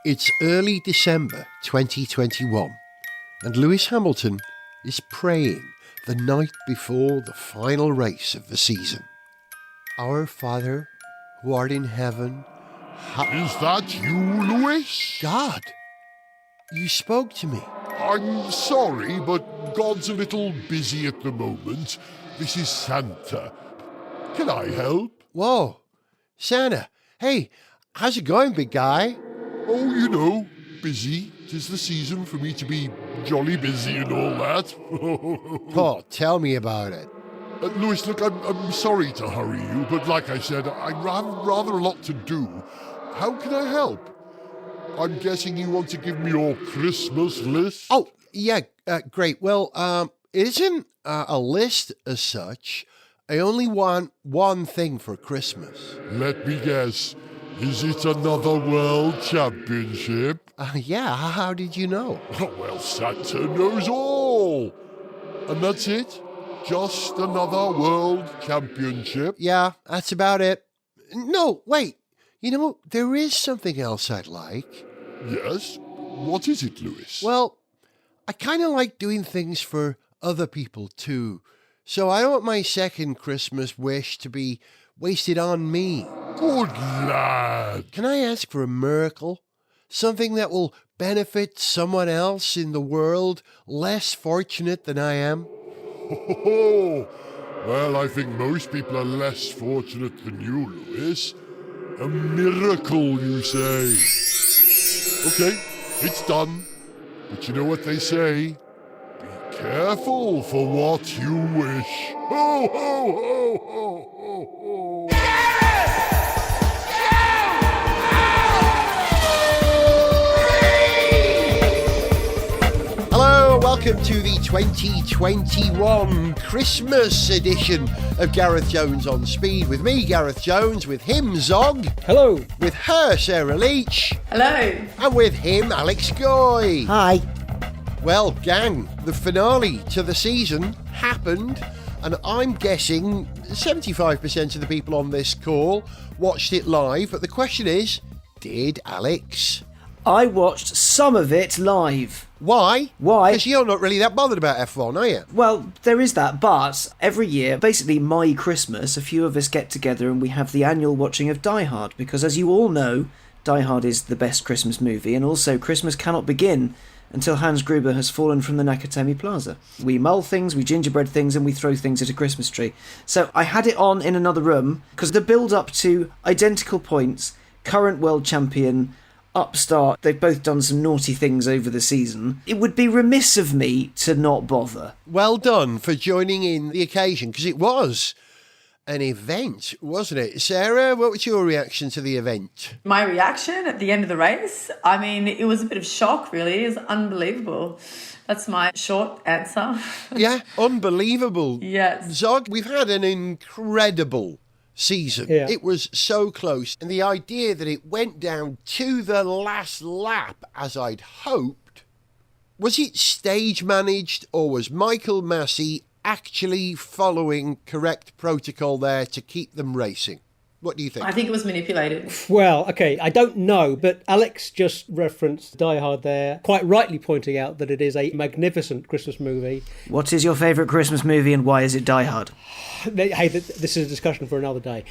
It's early December 2021, and Lewis Hamilton is praying the night before the final race of the season. Our Father, who art in heaven... Is that you, Lewis? God, you spoke to me. I'm sorry, but God's a little busy at the moment. This is Santa. Can I help? Whoa, Santa. Hey, how's it going, big guy? Oh, you know, busy. 'Tis the season for me to be jolly busy and all that. Oh, tell me about it. Lewis, look, I'm sorry to hurry you, but like I said, I have rather a lot to do. How can I help? I'm guessing you want to give me your Christmas list? Oh, yeah, great. Well, it isn't a list as such. I only want one thing for Christmas. Let me guess. Is it another world championship? Yeah, how did you know? Oh, well, Santa knows all. And that's it? Just another world championship? Yeah, that's about it. No, wait. You know, there is something else I'd like. Yes? What is it, Lewis? Well, I kind of like doing things for other people too. So I don't want my second Christmas wish to be wasted on me. Good lad. Can I ask for a miracle? Something that will benefit someone else in the world less fortunate than I am? Oh, well, I think most people are less fortunate than you, Lewis. A miracle, you say? Okay, it's done. But you know what they say? Be careful for what you wish. Ho, ho, ho, ho, ho, ho. Hello, welcome to the 2021 Christmas edition of Gareth Jones on Speed. With me, Gareth Jones, with him, Zog. Hello. With her, Sarah Leach. Hello. And with him, Alex Goy. Hi. Well, gang, the finale to the season happened, and I'm guessing 75% of the people on this call watched it live, but the question is, did Alex? I watched some of it live. Why? Why? Because you're not really that bothered about F1, are you? Well, there is that, but every year, basically my Christmas, a few of us get together and we have the annual watching of Die Hard, because as you all know, Die Hard is the best Christmas movie, and also Christmas cannot begin until Hans Gruber has fallen from the Nakatomi Plaza. We mull things, we gingerbread things, and we throw things at a Christmas tree. So I had it on in another room, because the build-up to identical points, current world champion, upstart, they've both done some naughty things over the season. It would be remiss of me to not bother. Well done for joining in the occasion, because it was an event, wasn't it? Sarah, what was your reaction to the event? My reaction at the end of the race, I mean, it was a bit of shock, really. It was unbelievable. That's my short answer. Yeah, unbelievable. Yes. Zog, we've had an incredible season. Yeah. It was so close, and the idea that it went down to the last lap as I'd hoped, was it stage managed, or was Michael Massey actually following correct protocol there to keep them racing? What do you think? I think it was manipulated. Well, okay, I don't know, but Alex just referenced Die Hard there, quite rightly pointing out that it is a magnificent Christmas movie. What is your favourite Christmas movie and why is it Die Hard? Hey, this is a discussion for another day.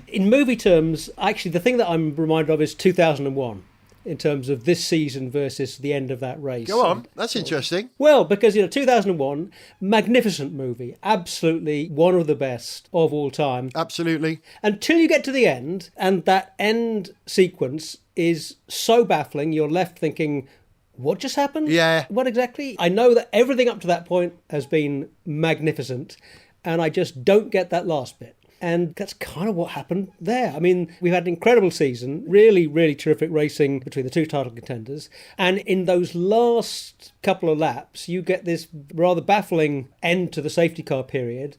In movie terms, actually, the thing that I'm reminded of is 2001. In terms of this season versus the end of that race. Go on, that's interesting. Well, because, 2001, magnificent movie, absolutely one of the best of all time. Absolutely. Until you get to the end, and that end sequence is so baffling, you're left thinking, what just happened? Yeah. What exactly? I know that everything up to that point has been magnificent, and I just don't get that last bit. And that's kind of what happened there. I mean, we've had an incredible season, really, really terrific racing between the two title contenders. And in those last couple of laps, you get this rather baffling end to the safety car period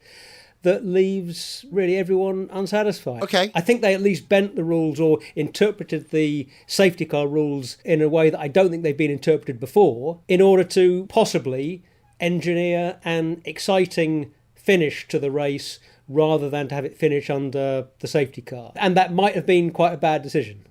that leaves really everyone unsatisfied. Okay. I think they at least bent the rules or interpreted the safety car rules in a way that I don't think they've been interpreted before in order to possibly engineer an exciting finish to the race rather than to have it finish under the safety car. And that might have been quite a bad decision.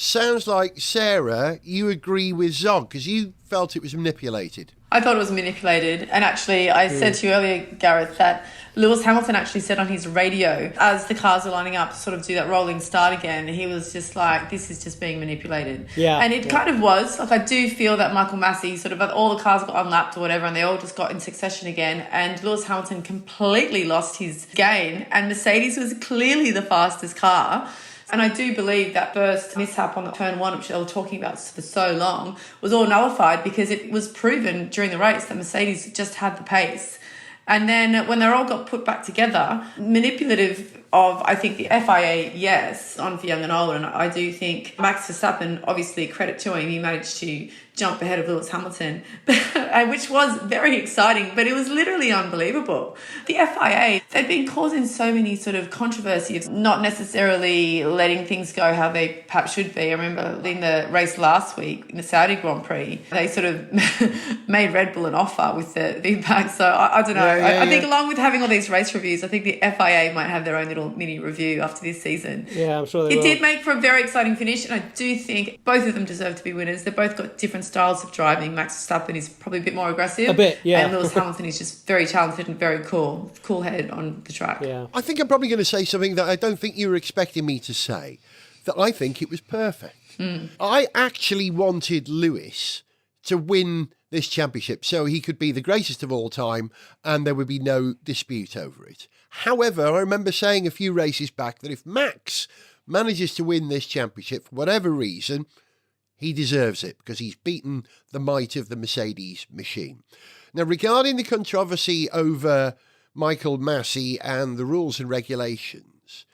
sounds like, Sarah, you agree with Zog, because you felt it was manipulated. I thought it was manipulated. And actually, I said to you earlier, Gareth, that Lewis Hamilton actually said on his radio, as the cars are lining up to sort of do that rolling start again, he was just like, this is just being manipulated. Yeah. And it kind of was. Like, I do feel that Michael Massey, sort of all the cars got unlapped or whatever, and they all just got in succession again. And Lewis Hamilton completely lost his gain. And Mercedes was clearly the fastest car. And I do believe that first mishap on the turn one, which they were talking about for so long, was all nullified because it was proven during the race that Mercedes just had the pace. And then when they all got put back together, manipulative of, I think, the FIA, yes, on for young and old. And I do think Max Verstappen, obviously credit to him, he managed to jump ahead of Lewis Hamilton, which was very exciting, but it was literally unbelievable. The FIA, they've been causing so many sort of controversies, not necessarily letting things go how they perhaps should be. I remember in the race last week, in the Saudi Grand Prix, they sort of made Red Bull an offer with the feedback. So I don't know. I think along with having all these race reviews, I think the FIA might have their own little mini review after this season. Yeah, I'm sure they will. It did make for a very exciting finish, and I do think both of them deserve to be winners. They've both got different styles of driving. Max Verstappen is probably a bit more aggressive. A bit, yeah. And Lewis Hamilton is just very talented and very cool head on the track. Yeah. I think I'm probably going to say something that I don't think you were expecting me to say, that I think it was perfect. I actually wanted Lewis to win this championship so he could be the greatest of all time and there would be no dispute over it. However, I remember saying a few races back that if Max manages to win this championship for whatever reason, he deserves it because he's beaten the might of the Mercedes machine. Now, regarding the controversy over Michael Massey and the rules and regulations,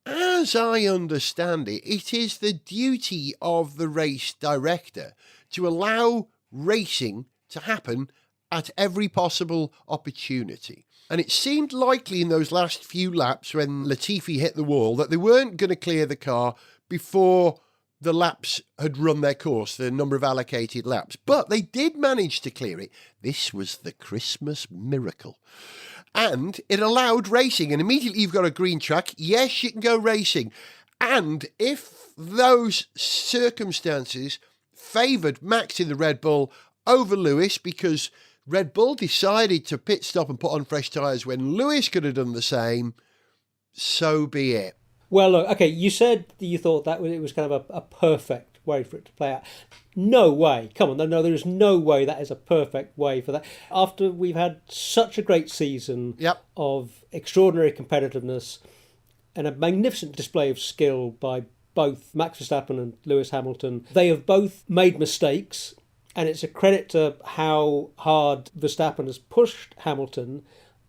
as I understand it, it is the duty of the race director to allow racing to happen at every possible opportunity. And it seemed likely in those last few laps when Latifi hit the wall that they weren't going to clear the car before the laps had run their course, the number of allocated laps. But they did manage to clear it. This was the Christmas miracle. And it allowed racing. And immediately you've got a green track. Yes, you can go racing. And if those circumstances favoured Max in the Red Bull over Lewis because Red Bull decided to pit stop and put on fresh tyres when Lewis could have done the same, so be it. Well, look, okay, you said that you thought that it was kind of a perfect way for it to play out. No way. Come on, no, there is no way that is a perfect way for that. After we've had such a great season of extraordinary competitiveness and a magnificent display of skill by both Max Verstappen and Lewis Hamilton, they have both made mistakes, and it's a credit to how hard Verstappen has pushed Hamilton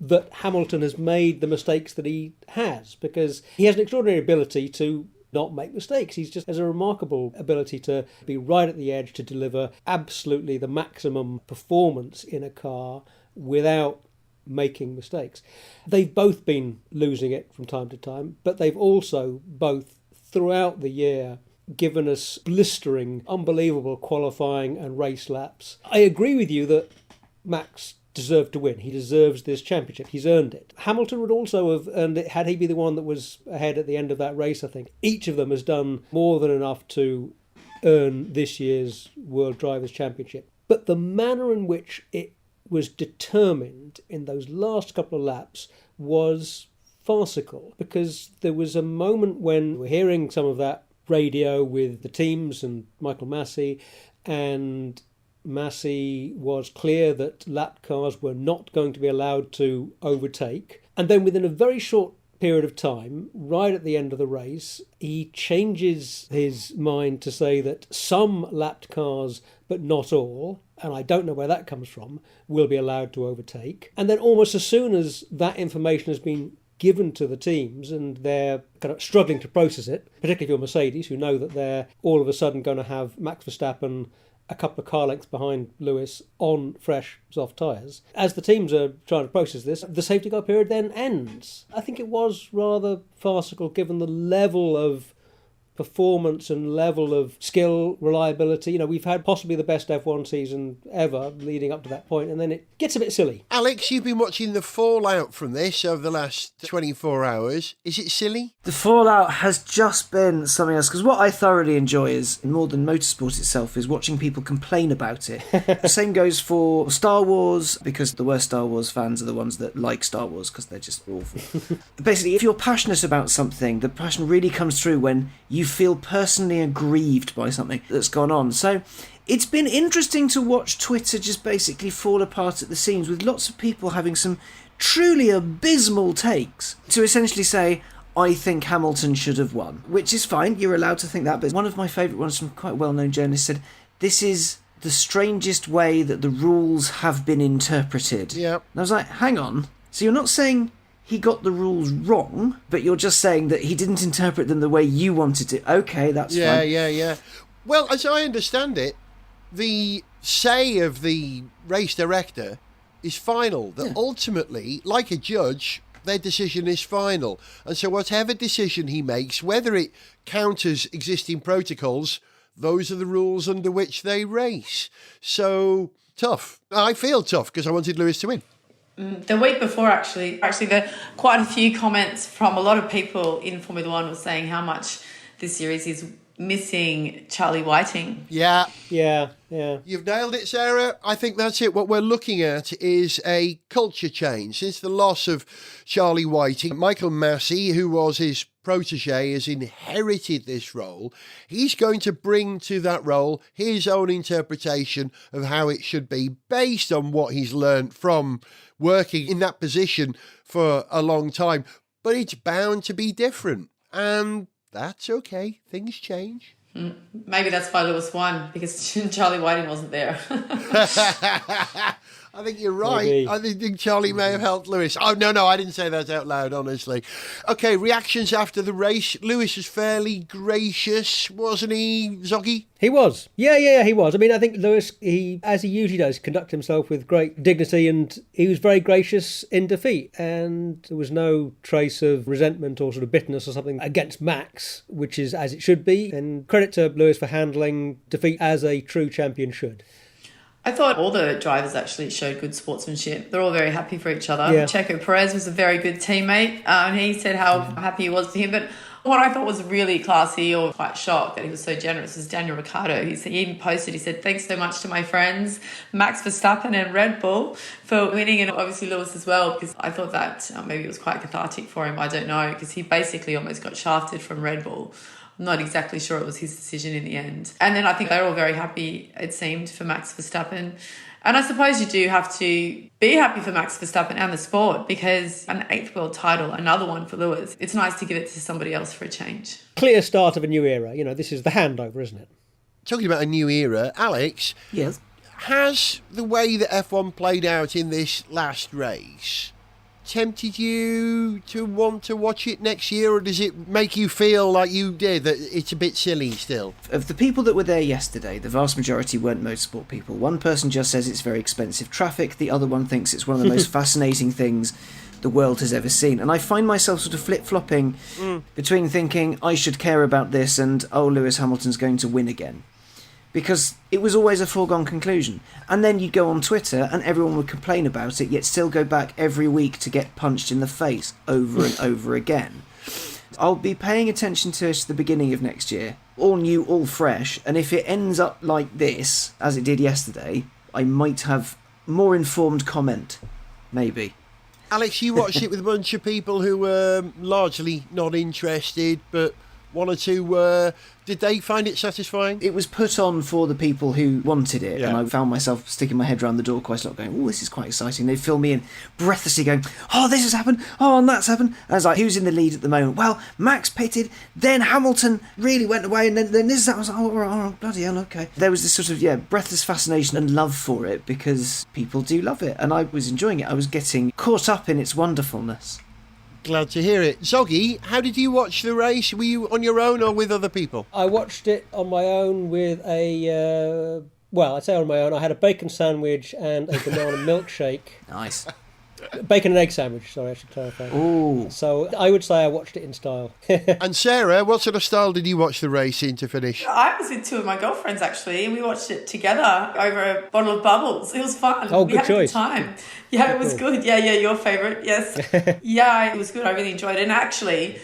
that Hamilton has made the mistakes that he has, because he has an extraordinary ability to not make mistakes. He just has a remarkable ability to be right at the edge, to deliver absolutely the maximum performance in a car without making mistakes. They've both been losing it from time to time, but they've also both, throughout the year, given us blistering, unbelievable qualifying and race laps. I agree with you that Max deserved to win. He deserves this championship. He's earned it. Hamilton would also have earned it had he been the one that was ahead at the end of that race, I think. Each of them has done more than enough to earn this year's World Drivers' Championship. But the manner in which it was determined in those last couple of laps was farcical, because there was a moment when we're hearing some of that radio with the teams and Michael Massey, and Massey was clear that lap cars were not going to be allowed to overtake. And then within a very short period of time, right at the end of the race, he changes his mind to say that some lapped cars, but not all, and I don't know where that comes from, will be allowed to overtake. And then almost as soon as that information has been given to the teams and they're kind of struggling to process it, particularly if you're Mercedes, who know that they're all of a sudden going to have Max Verstappen a couple of car lengths behind Lewis on fresh, soft tyres. As the teams are trying to process this, the safety car period then ends. I think it was rather farcical given the level of performance and level of skill, reliability. We've had possibly the best F1 season ever leading up to that point, and then it gets a bit silly. Alex, you've been watching the fallout from this over the last 24 hours. Is it silly? The fallout has just been something else, because what I thoroughly enjoy is, more than motorsport itself, is watching people complain about it. The same goes for Star Wars, because the worst Star Wars fans are the ones that like Star Wars, because they're just awful. Basically, if you're passionate about something, the passion really comes through when you feel personally aggrieved by something that's gone on. So it's been interesting to watch Twitter just basically fall apart at the seams, with lots of people having some truly abysmal takes to essentially say, I think Hamilton should have won, which is fine, you're allowed to think that, but one of my favourite ones from quite well-known journalists said, this is the strangest way that the rules have been interpreted. Yeah. And I was like, hang on, so you're not saying he got the rules wrong, but you're just saying that he didn't interpret them the way you wanted to. Okay, that's fine. Yeah. Well, as I understand it, the say of the race director is final. That ultimately, like a judge, their decision is final. And so whatever decision he makes, whether it counters existing protocols, those are the rules under which they race. So, tough. I feel tough because I wanted Lewis to win. The week before, actually, there are quite a few comments from a lot of people in Formula One was saying how much this series is missing Charlie Whiting. Yeah. Yeah. You've nailed it, Sarah. I think that's it. What we're looking at is a culture change. Since the loss of Charlie Whiting, Michael Massey, who was his protege, has inherited this role. He's going to bring to that role his own interpretation of how it should be, based on what he's learned from working in that position for a long time. But it's bound to be different. And that's okay. Things change. Maybe that's why Lewis won, because Charlie Whiting wasn't there. I think you're right. Maybe. I think Charlie may have helped Lewis. Oh, no, I didn't say that out loud, honestly. Okay, reactions after the race. Lewis was fairly gracious, wasn't he, Zoggy? He was. Yeah, he was. I mean, I think Lewis, he, as he usually does, conduct himself with great dignity, and he was very gracious in defeat, and there was no trace of resentment or sort of bitterness or something against Max, which is as it should be, and credit to Lewis for handling defeat as a true champion should. I thought all the drivers actually showed good sportsmanship. They're all very happy for each other. Yeah. Checo Perez was a very good teammate. And he said how happy he was for him. But what I thought was really classy, or quite shocked that he was so generous, was Daniel Ricciardo. He even posted, he said, thanks so much to my friends, Max Verstappen and Red Bull, for winning, and obviously Lewis as well, because I thought that maybe it was quite cathartic for him. I don't know, because he basically almost got shafted from Red Bull. I'm not exactly sure it was his decision in the end. And then I think they're all very happy, it seemed, for Max Verstappen. And I suppose you do have to be happy for Max Verstappen and the sport, because an 8th world title, another one for Lewis, it's nice to give it to somebody else for a change. Clear start of a new era. This is the handover, isn't it? Talking about a new era, Alex, Yes. has the way that F1 played out in this last race tempted you to want to watch it next year, or does it make you feel like you did, that it's a bit silly still? Of the people that were there yesterday, the vast majority weren't motorsport people. One person just says it's very expensive traffic, the other one thinks it's one of the most fascinating things the world has ever seen. And I find myself sort of flip-flopping between thinking I should care about this and, oh, Lewis Hamilton's going to win again. Because it was always a foregone conclusion. And then you'd go on Twitter and everyone would complain about it, yet still go back every week to get punched in the face over and over again. I'll be paying attention to it at the beginning of next year, all new, all fresh, and if it ends up like this, as it did yesterday, I might have more informed comment. Maybe. Alex, you watched it with a bunch of people who were largely not interested, but one or two were. Did they find it satisfying? It was put on for the people who wanted it, Yeah. and I found myself sticking my head around the door quite a lot going, oh, this is quite exciting. They'd fill me in breathlessly going, oh, this has happened, oh, and that's happened. And I was like, who's in the lead at the moment? Well, Max pitted, then Hamilton really went away, and then this, that. I was like, oh, bloody hell, okay. There was this sort of, breathless fascination and love for it, because people do love it, and I was enjoying it. I was getting caught up in its wonderfulness. Glad to hear it. Zoggy, how did you watch the race? Were you on your own or with other people? I watched it on my own with I'd say on my own. I had a bacon sandwich and a banana milkshake. Nice. Bacon and egg sandwich, sorry, I should clarify. Ooh. So I would say I watched it in style. And Sarah, what sort of style did you watch the race in to finish? I was with two of my girlfriends actually, and we watched it together over a bottle of bubbles. It was fun. Oh, we good had choice. A good time. Yeah, it was good. Yeah, your favourite. Yes. Yeah, it was good. I really enjoyed it. And actually,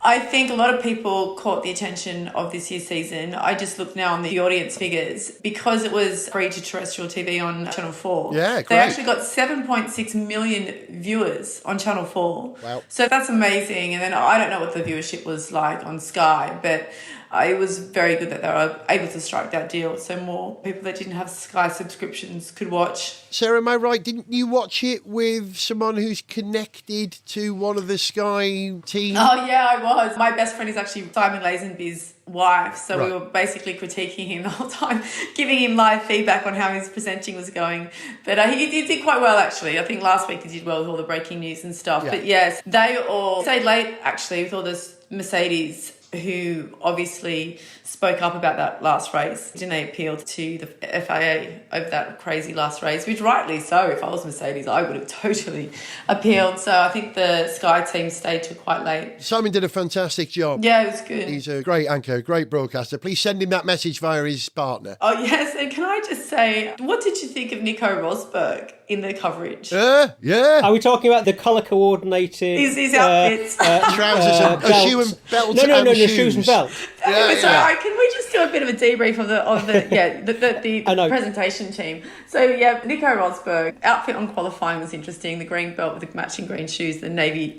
I think a lot of people caught the attention of this year's season. I just look now on the audience figures because it was free to terrestrial TV on Channel 4. Yeah, great. They actually got 7.6 million viewers on Channel 4. Wow. So that's amazing. And then I don't know what the viewership was like on Sky, but it was very good that they were able to strike that deal so more people that didn't have Sky subscriptions could watch. Sarah, am I right? Didn't you watch it with someone who's connected to one of the Sky team? Oh, yeah, I was. My best friend is actually Simon Lazenby's wife, so Right. we were basically critiquing him the whole time, giving him live feedback on how his presenting was going. But he did quite well, actually. I think last week he did well with all the breaking news and stuff. Yeah. But yes, they all stayed late, actually, with all this Mercedes, who obviously spoke up about that last race. Didn't they appeal to the FIA over that crazy last race, which rightly so. If I was Mercedes, I would have totally appealed. So I think the Sky team stayed till quite late. Simon did a fantastic job. Yeah, it was good. He's a great anchor, great broadcaster. Please send him that message via his partner. Oh, yes. And can I just say, what did you think of Nico Rosberg in the coverage? Yeah. Are we talking about the colour coordinated? His outfits. Trousers and a shoe and belt. No, and shoes and belt. Anyway, so can we just do a bit of a debrief of the I know. presentation team? So yeah, Nico Rosberg outfit on qualifying was interesting. The green belt with the matching green shoes, the navy.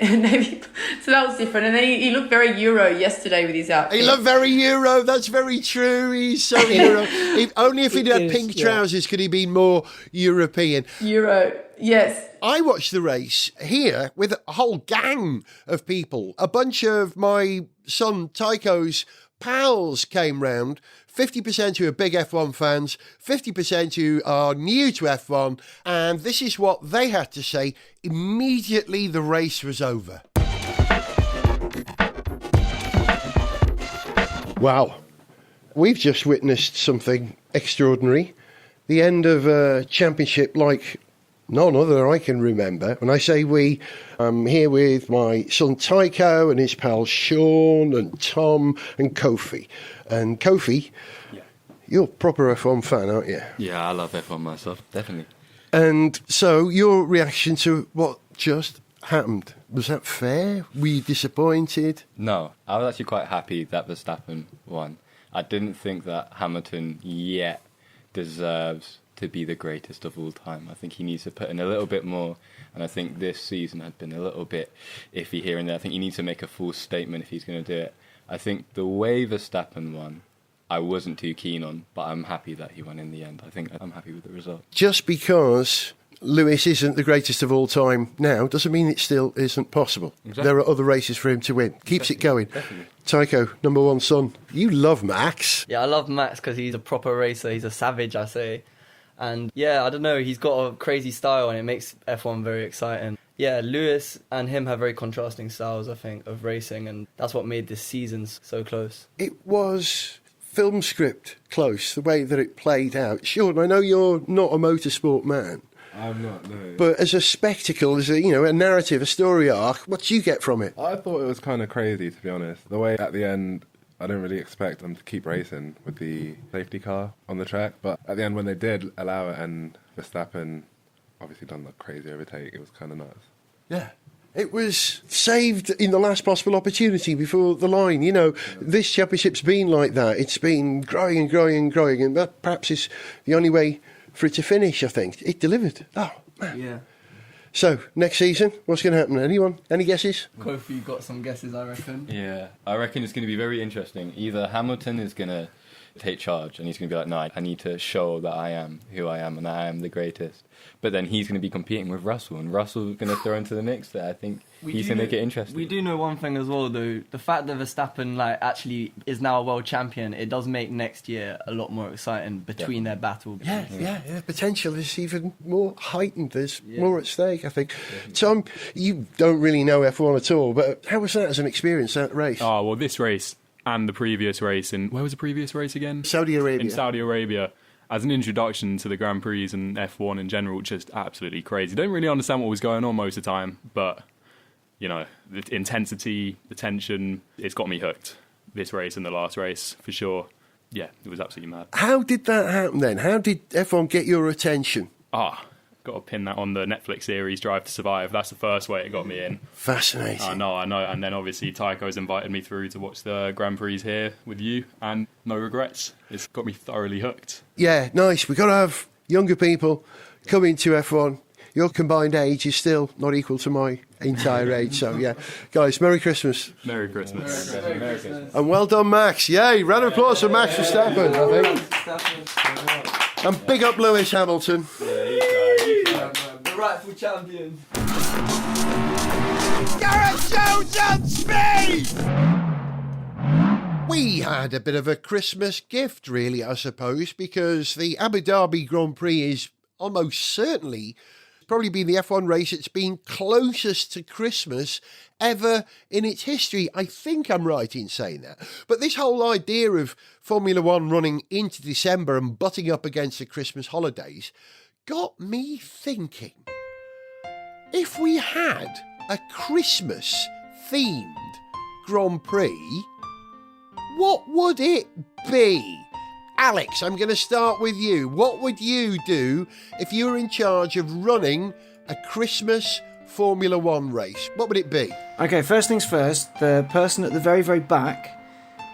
So that was different. And then he looked very Euro yesterday with his outfit. He looked very Euro. That's very true. He's so Euro. Only if he'd had It is, pink yeah. trousers could he be more European. Euro, yes. I watched the race here with a whole gang of people. A bunch of my son Tycho's pals came round. 50% who are big F1 fans, 50% who are new to F1, and this is what they had to say immediately the race was over. Wow, we've just witnessed something extraordinary. The end of a championship like none other I can remember. When I say we, I'm here with my son Tycho and his pals Sean and Tom and Kofi. And Kofi, you're a proper F1 fan, aren't you? Yeah, I love F1 myself, definitely. And so your reaction to what just happened, was that fair? Were you disappointed? No, I was actually quite happy that Verstappen won. I didn't think that Hamilton yet deserves to be the greatest of all time. I think he needs to put in a little bit more, and I think this season had been a little bit iffy here and there. I think he needs to make a full statement if he's going to do it. I think the way Verstappen won, I wasn't too keen on, but I'm happy that he won in the end. I think I'm happy with the result. Just because Lewis isn't the greatest of all time now doesn't mean it still isn't possible. Exactly. There are other races for him to win. Keeps it going. Definitely. Tycho, number one son, you love Max. Yeah, I love Max because he's a proper racer. He's a savage, I say. And yeah, I don't know, he's got a crazy style and it makes F1 very exciting. Yeah, Lewis and him have very contrasting styles, I think, of racing, and that's what made this season so close. It was film script close, the way that it played out. Sean, I know you're not a motorsport man, I'm not, no. but as a spectacle, as a, you know, a narrative, a story arc, what do you get from it? I thought it was kind of crazy, to be honest. The way at the end, I didn't really expect them to keep racing with the safety car on the track, but at the end when they did allow it and Verstappen obviously done that crazy overtake, it was kind of nuts. Yeah. It was saved in the last possible opportunity before the line. You know, this championship's been like that. It's been growing and growing and growing, and that perhaps is the only way for it to finish, I think. It delivered. Oh, man. Yeah. So, next season, what's going to happen? Anyone? Any guesses? Kofi got some guesses, I reckon. Yeah, I reckon it's going to be very interesting. Either Hamilton is going to take charge and he's going to be like, no, I need to show that I am who I am and that I am the greatest. But then he's going to be competing with Russell, and Russell's going to throw into the mix there. I think he's going to make it interesting. We do know one thing as well, though. The fact that Verstappen actually is now a world champion, it does make next year a lot more exciting between their battle. Yeah. Potential is even more heightened. There's more at stake, I think. Tom, you don't really know F1 at all, but how was that as an experience, that race? Oh, well, this race and the previous race where was the previous race again? Saudi Arabia. In Saudi Arabia. as an introduction to the Grand Prix and F1 in general, just absolutely crazy. Don't really understand what was going on most of the time, but, you know, the intensity, the tension, it's got me hooked. This race and the last race, for sure. Yeah, it was absolutely mad. How did that happen then? How did F1 get your attention? Got to pin that on the Netflix series Drive to Survive. That's the first way it got me in. Fascinating. I know. And then obviously Tycho's invited me through to watch the Grand Prix here with you, and no regrets. It's got me thoroughly hooked. Yeah, nice. We've got to have younger people come into F1. Your combined age is still not equal to my entire age. So, yeah. Guys, Merry Christmas. Merry Christmas. Merry Christmas. And well done, Max. Yay. Round of applause for Max Verstappen, I think. And big up Lewis Hamilton. The rightful champion. Gareth Jones on speed! We had a bit of a Christmas gift, really, I suppose, because the Abu Dhabi Grand Prix is almost certainly probably been the F1 race it's been closest to Christmas ever in its history. I think I'm right in saying that. But this whole idea of Formula One running into December and butting up against the Christmas holidays got me thinking. If we had a Christmas-themed Grand Prix, what would it be? Alex, I'm going to start with you. What would you do if you were in charge of running a Christmas Formula One race? What would it be? Okay, first things first, the person at the very, very back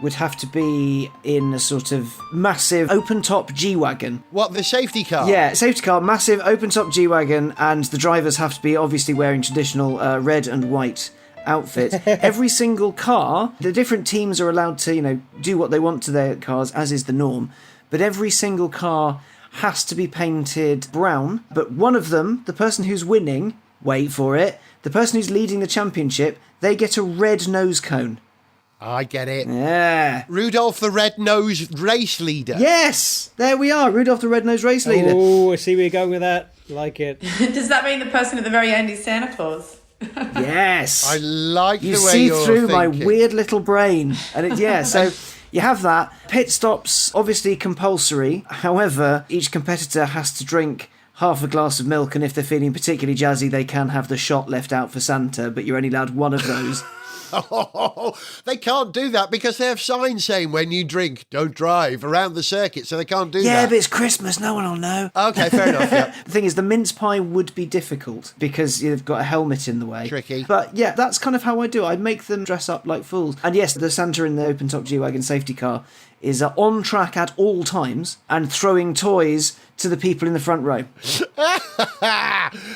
would have to be in a sort of massive open-top G-Wagon. What, the safety car? Yeah, safety car, massive open-top G-Wagon, and the drivers have to be obviously wearing traditional red and white outfit. Every single car, the different teams are allowed to, do what they want to their cars, as is the norm, but every single car has to be painted brown, but one of them, the person who's winning, wait for it, the person who's leading the championship, they get a red nose cone. I get it. Yeah. Rudolph the Red-Nosed Race Leader. Yes! There we are, Rudolph the Red-Nosed Race Leader. Oh, I see where you're going with that. Like it. Does that mean the person at the very end is Santa Claus? Yes. I like the you way see you're through my thinking. weird little brain. And so you have that. Pit stops, obviously compulsory. However, each competitor has to drink half a glass of milk, and if they're feeling particularly jazzy, they can have the shot left out for Santa, but you're only allowed one of those. Oh, they can't do that because they have signs saying when you drink, don't drive around the circuit, so they can't do that. Yeah, but it's Christmas, no one will know. Okay, fair enough, yeah. The thing is, the mince pie would be difficult because you've got a helmet in the way. Tricky. But yeah, that's kind of how I do it. I make them dress up like fools. And yes, the Santa in the open-top G-Wagon safety car is on track at all times and throwing toys to the people in the front row.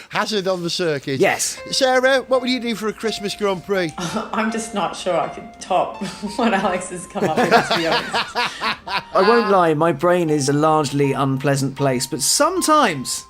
Hazard on the circuit. Yes. Sarah, what would you do for a Christmas Grand Prix? I'm just not sure I could top what Alex has come up with, to be honest. I won't lie, my brain is a largely unpleasant place, but sometimes...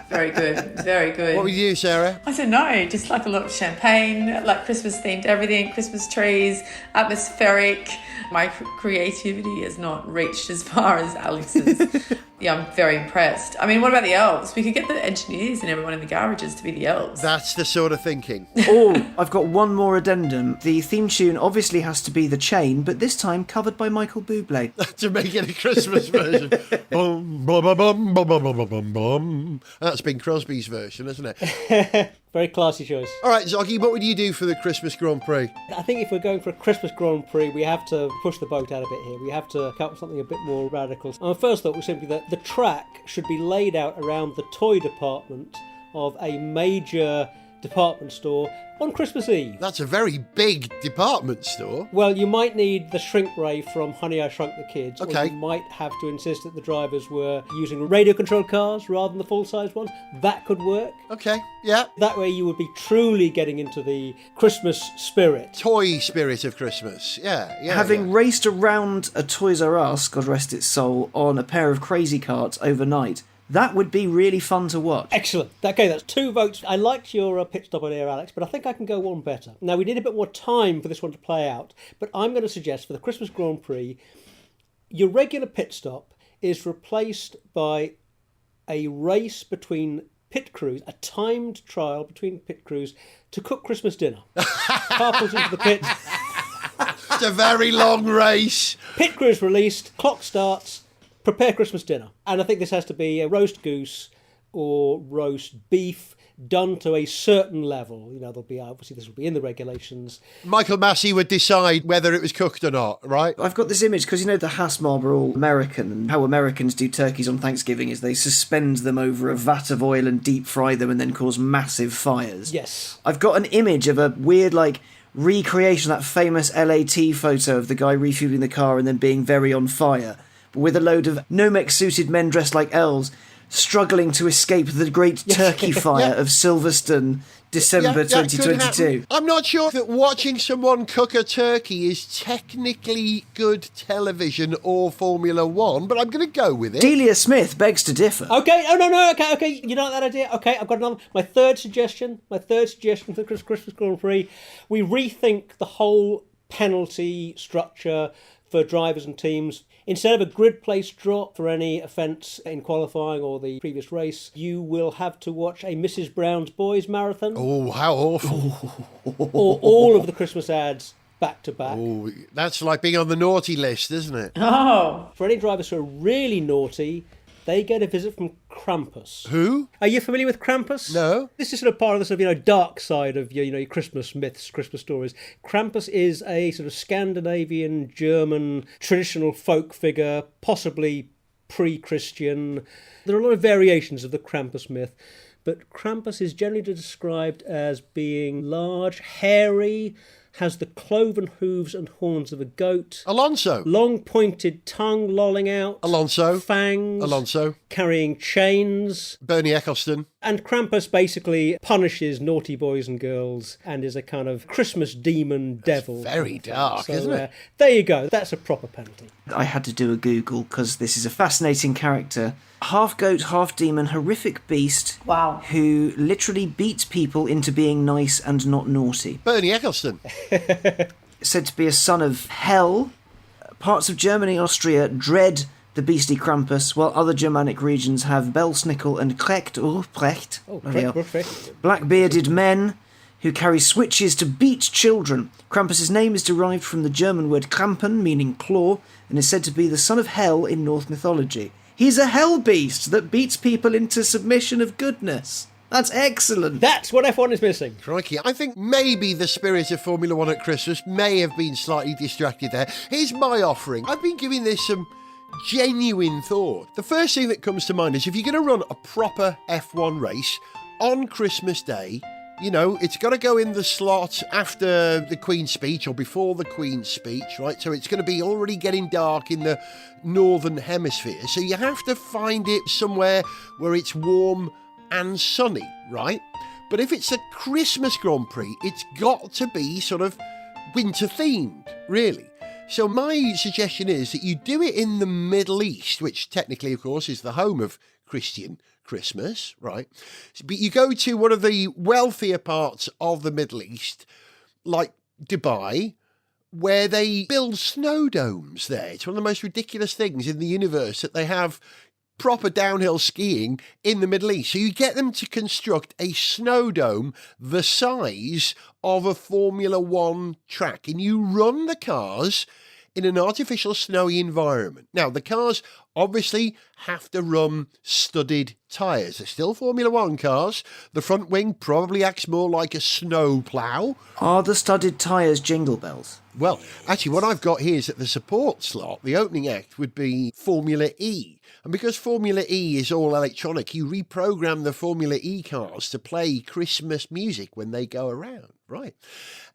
Very good, very good. What would you do, Sarah? I don't know, just like a lot of champagne, like Christmas themed everything, Christmas trees, atmospheric. My creativity has not reached as far as Alex's. Yeah, I'm very impressed. I mean, what about the elves? We could get the engineers and everyone in the garages to be the elves. That's the sort of thinking. Oh, I've got one more addendum. The theme tune obviously has to be The Chain, but this time covered by Michael Bublé. To make it a Christmas version. Bum, bum, bum, bum, bum, bum, bum, bum, bum. That's Bing Crosby's version, isn't it? Very classy choice. All right, Zoggy, what would you do for the Christmas Grand Prix? I think if we're going for a Christmas Grand Prix, we have to push the boat out a bit here. We have to come up with something a bit more radical. My first thought was simply that the track should be laid out around the toy department of a major department store on Christmas Eve. That's a very big department store. Well, you might need the shrink ray from Honey, I Shrunk the Kids. Okay. Or you might have to insist that the drivers were using radio-controlled cars rather than the full-size ones. That could work. Okay, yeah. That way you would be truly getting into the Christmas spirit. Toy spirit of Christmas. Yeah. Having raced around a Toys R Us, God rest its soul, on a pair of crazy carts overnight, that would be really fun to watch. Excellent. Okay, that's 2 votes. I liked your pit stop on air, Alex, but I think I can go one better. Now, we need a bit more time for this one to play out, but I'm going to suggest for the Christmas Grand Prix, your regular pit stop is replaced by a race between pit crews, a timed trial between pit crews to cook Christmas dinner. Car pulls into the pit. It's a very long race. Pit crew's released, clock starts, prepare Christmas dinner. And I think this has to be a roast goose or roast beef done to a certain level. You know, there'll be, obviously this will be in the regulations. Michael Massey would decide whether it was cooked or not, right? I've got this image because, you know, the Haas mob are all American, and how Americans do turkeys on Thanksgiving is they suspend them over a vat of oil and deep fry them and then cause massive fires. Yes. I've got an image of a weird, like, recreation of that famous LAT photo of the guy refueling the car and then being very on fire, but with a load of Nomex-suited men dressed like elves struggling to escape the great turkey fire of Silverstone, December 2022. I'm not sure that watching someone cook a turkey is technically good television or Formula One, but I'm going to go with it. Delia Smith begs to differ. Okay, no, okay, you don't like that idea? Okay, I've got another. My third suggestion for the Christmas Grand Prix, we rethink the whole penalty structure for drivers and teams. Instead of a grid place drop for any offence in qualifying or the previous race, you will have to watch a Mrs. Brown's Boys marathon. Oh, how awful. Or all of the Christmas ads back to back. Oh, that's like being on the naughty list, isn't it? Oh. For any drivers who are really naughty, they get a visit from Krampus. Who? Are you familiar with Krampus? No. This is sort of part of the sort of, dark side of your Christmas myths, Christmas stories. Krampus is a sort of Scandinavian, German, traditional folk figure, possibly pre-Christian. There are a lot of variations of the Krampus myth, but Krampus is generally described as being large, hairy, has the cloven hooves and horns of a goat. Alonso. Long pointed tongue lolling out. Alonso. Fangs. Alonso. Carrying chains. Bernie Eccleston. And Krampus basically punishes naughty boys and girls and is a kind of Christmas demon devil. Very dark, isn't it? There you go. That's a proper penalty. I had to do a Google because this is a fascinating character. Half goat, half demon, horrific beast. Wow. Who literally beats people into being nice and not naughty. Bernie Eccleston. Said to be a son of hell. Parts of Germany, Austria dread the beastly Krampus, while other Germanic regions have Belsnickel and Krecht, Precht. Black-bearded men who carry switches to beat children. Krampus's name is derived from the German word Krampen, meaning claw, and is said to be the son of hell in Norse mythology. He's a hell beast that beats people into submission of goodness. That's excellent. That's what F1 is missing. Crikey. I think maybe the spirit of Formula One at Christmas may have been slightly distracted there. Here's my offering. I've been giving this some genuine thought. The first thing that comes to mind is if you're going to run a proper F1 race on Christmas Day, you know, it's got to go in the slot after the Queen's speech or before the Queen's speech, right? So it's going to be already getting dark in the Northern Hemisphere. So you have to find it somewhere where it's warm and sunny, right? But if it's a Christmas Grand Prix, it's got to be sort of winter themed, really. So my suggestion is that you do it in the Middle East, which technically, of course, is the home of Christian Christmas, right? But you go to one of the wealthier parts of the Middle East, like Dubai, where they build snow domes there. It's one of the most ridiculous things in the universe that they have proper downhill skiing in the Middle East. So you get them to construct a snow dome the size of a Formula One track, and you run the cars in an artificial snowy environment. Now, the cars obviously have to run studded tyres. They're still Formula One cars. The front wing probably acts more like a snow plough. Are the studded tyres jingle bells? Well, actually, what I've got here is that the support slot, the opening act, would be Formula E. And because Formula E is all electronic, you reprogram the Formula E cars to play Christmas music when they go around, right?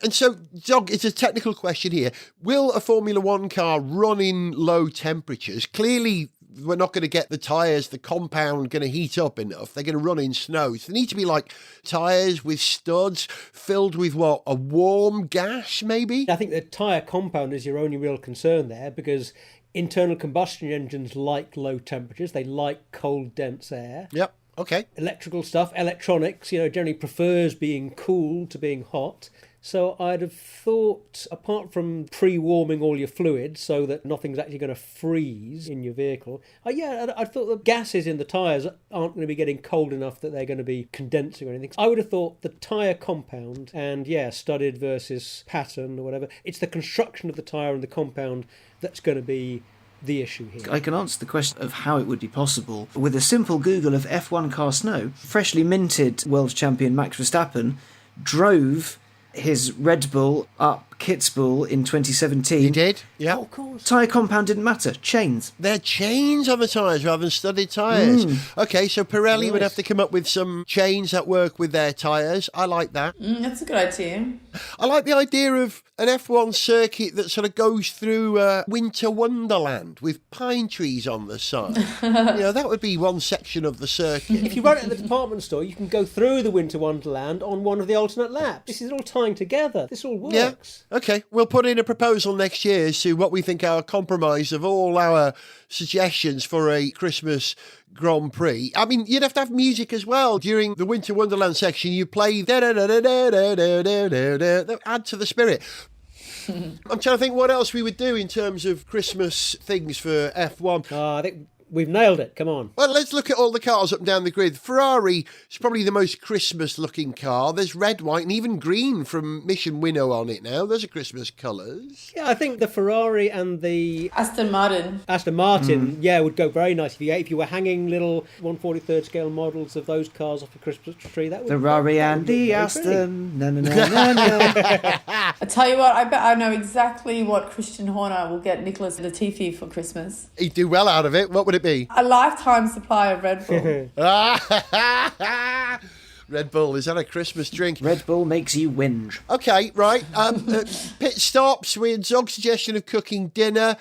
And so, Dog, it's a technical question here. Will a Formula One car run in low temperatures? Clearly, we're not going to get the tyres, the compound going to heat up enough. They're going to run in snow. So they need to be like tyres with studs filled with what? A warm gas, maybe? I think the tyre compound is your only real concern there because internal combustion engines like low temperatures. They like cold, dense air. Yep. Okay. Electrical stuff, electronics, generally prefers being cool to being hot. So I'd have thought, apart from pre-warming all your fluids so that nothing's actually going to freeze in your vehicle, I thought the gases in the tyres aren't going to be getting cold enough that they're going to be condensing or anything. I would have thought the tyre compound and, studded versus pattern or whatever, it's the construction of the tyre and the compound that's going to be the issue here. I can answer the question of how it would be possible with a simple Google of F1 car snow. Freshly minted world champion Max Verstappen drove his Red Bull up Kitzbühel in 2017. He did? Yeah. Oh, of course. Tyre compound didn't matter. Chains. They're chains on the tyres rather than studded tyres. Okay, so Pirelli would have to come up with some chains that work with their tyres. I like that. That's a good idea. I like the idea of an F1 circuit that sort of goes through winter wonderland with pine trees on the side. That would be one section of the circuit. If you run it at the department store, you can go through the winter wonderland on one of the alternate laps. This is all tying together. This all works. Yeah. Okay, we'll put in a proposal next year as to what we think our compromise of all our suggestions for a Christmas Grand Prix. I mean, you'd have to have music as well. During the Winter Wonderland section, you play add to the spirit. I'm trying to think what else we would do in terms of Christmas things for F1. I think we've nailed it. Come on. Well, let's look at all the cars up and down the grid. Ferrari is probably the most Christmas-looking car. There's red, white, and even green from Mission Winnow on it now. Those are Christmas colours. Yeah, I think the Ferrari and the Aston Martin, would go very nice. If you were hanging little 1/43rd scale models of those cars off a Christmas tree, that would Ferrari and the Aston. No. I tell you what, I bet I know exactly what Christian Horner will get Nicholas Latifi for Christmas. He'd do well out of it. What would it be? A lifetime supply of Red Bull. Red Bull, is that a Christmas drink? Red Bull makes you whinge. Okay, right. Pit stops with Zog's suggestion of cooking dinner.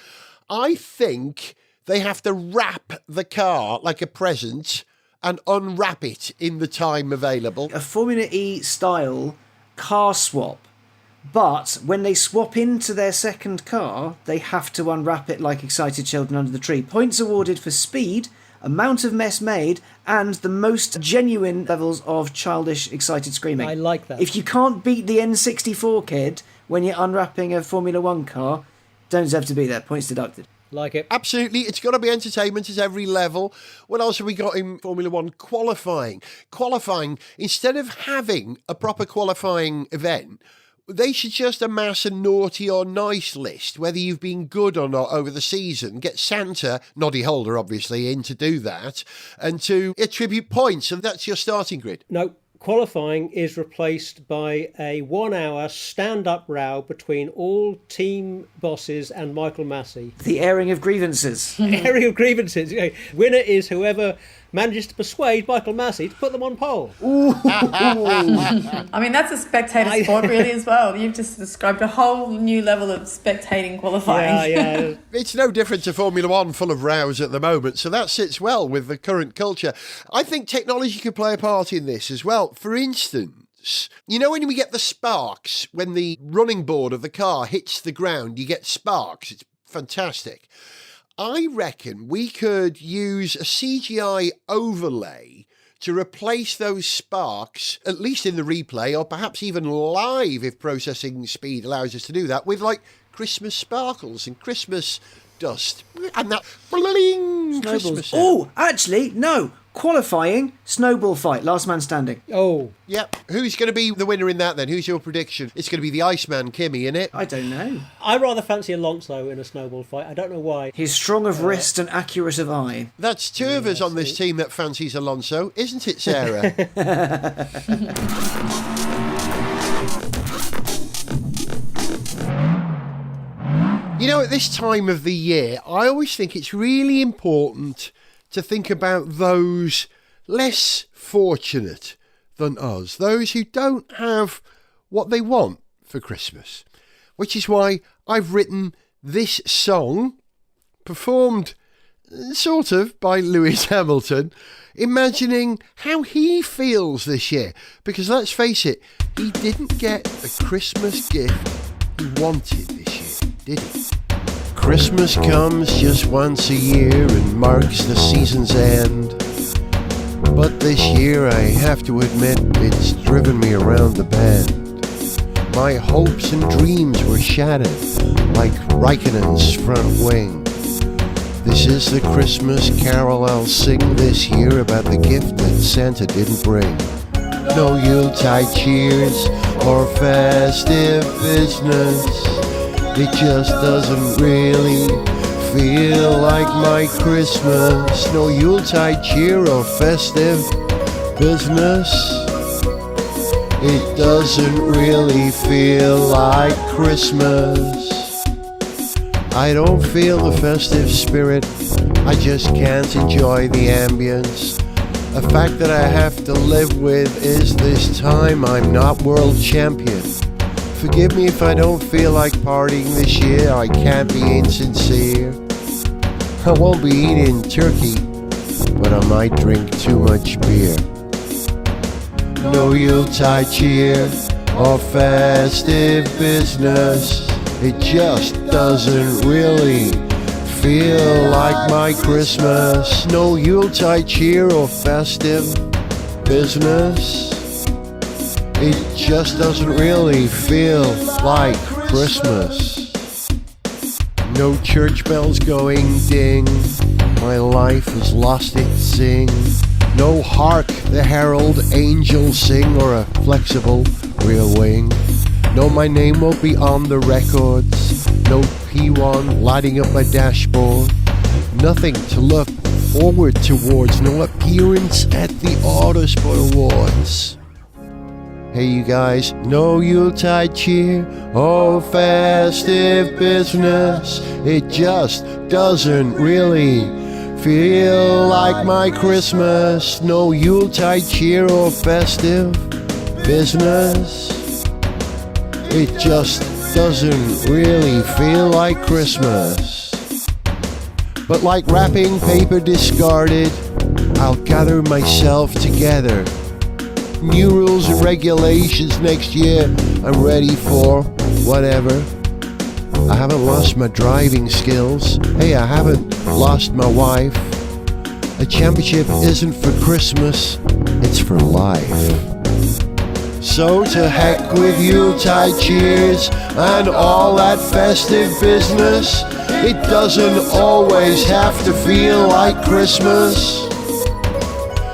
I think they have to wrap the car like a present and unwrap it in the time available. A Formula E style car swap. But when they swap into their second car, they have to unwrap it like excited children under the tree. Points awarded for speed, amount of mess made, and the most genuine levels of childish, excited screaming. I like that. If you can't beat the N64 kid when you're unwrapping a Formula 1 car, don't deserve to be there. Points deducted. Like it. Absolutely. It's got to be entertainment at every level. What else have we got in Formula 1? Qualifying. Qualifying, instead of having a proper qualifying event, they should just amass a naughty or nice list, whether you've been good or not over the season. Get Santa, Noddy Holder obviously, in to do that, and to attribute points, and that's your starting grid. No, qualifying is replaced by a 1 hour stand-up row between all team bosses and Michael Massey. The airing of grievances. Airing of grievances. Winner is whoever manages to persuade Michael Massey to put them on pole. I mean, that's a spectator sport really as well. You've just described a whole new level of spectating qualifying. Yeah. It's no different to Formula 1 full of rows at the moment, so that sits well with the current culture. I think technology could play a part in this as well. For instance, you know when we get the sparks, when the running board of the car hits the ground, you get sparks. It's fantastic. I reckon we could use a CGI overlay to replace those sparks, at least in the replay, or perhaps even live if processing speed allows us to do that, with like Christmas sparkles and Christmas dust. And that bling Christmas sound. Oh, actually, no. Qualifying, snowball fight, last man standing. Oh. Yep. Who's going to be the winner in that then? Who's your prediction? It's going to be the Iceman, Kimmy, innit? I don't know. I rather fancy Alonso in a snowball fight. I don't know why. He's strong of wrist and accurate of eye. That's two of us on this team that fancies Alonso, isn't it, Sarah? You know, at this time of the year, I always think it's really important to think about those less fortunate than us, those who don't have what they want for Christmas. Which is why I've written this song, performed sort of by Lewis Hamilton, imagining how he feels this year. Because let's face it, he didn't get the Christmas gift he wanted this year, did he? Christmas comes just once a year and marks the season's end. But this year I have to admit it's driven me around the bend. My hopes and dreams were shattered like Raikkonen's front wing. This is the Christmas carol I'll sing this year about the gift that Santa didn't bring. No Yuletide cheers or festive business. It just doesn't really feel like my Christmas. No Yuletide cheer or festive business. It doesn't really feel like Christmas. I don't feel the festive spirit. I just can't enjoy the ambience. A fact that I have to live with is this time I'm not world champion. Forgive me if I don't feel like partying this year. I can't be insincere. I won't be eating turkey, but I might drink too much beer. No Yuletide cheer or festive business. It just doesn't really feel like my Christmas. No Yuletide cheer or festive business. It just doesn't really feel like Christmas. No church bells going ding. My life has lost its sing. No hark the herald angels sing or a flexible rear wing. No, my name won't be on the records. No P1 lighting up my dashboard. Nothing to look forward towards. No appearance at the Autosport Awards. Hey you guys, no Yuletide cheer or festive business. It just doesn't really feel like my Christmas. No Yuletide cheer or festive business. It just doesn't really feel like Christmas. But like wrapping paper discarded, I'll gather myself together. New rules and regulations next year, I'm ready for whatever. I haven't lost my driving skills. Hey, I haven't lost my wife. A championship isn't for Christmas, it's for life. So to heck with Yuletide cheers and all that festive business. It doesn't always have to feel like Christmas.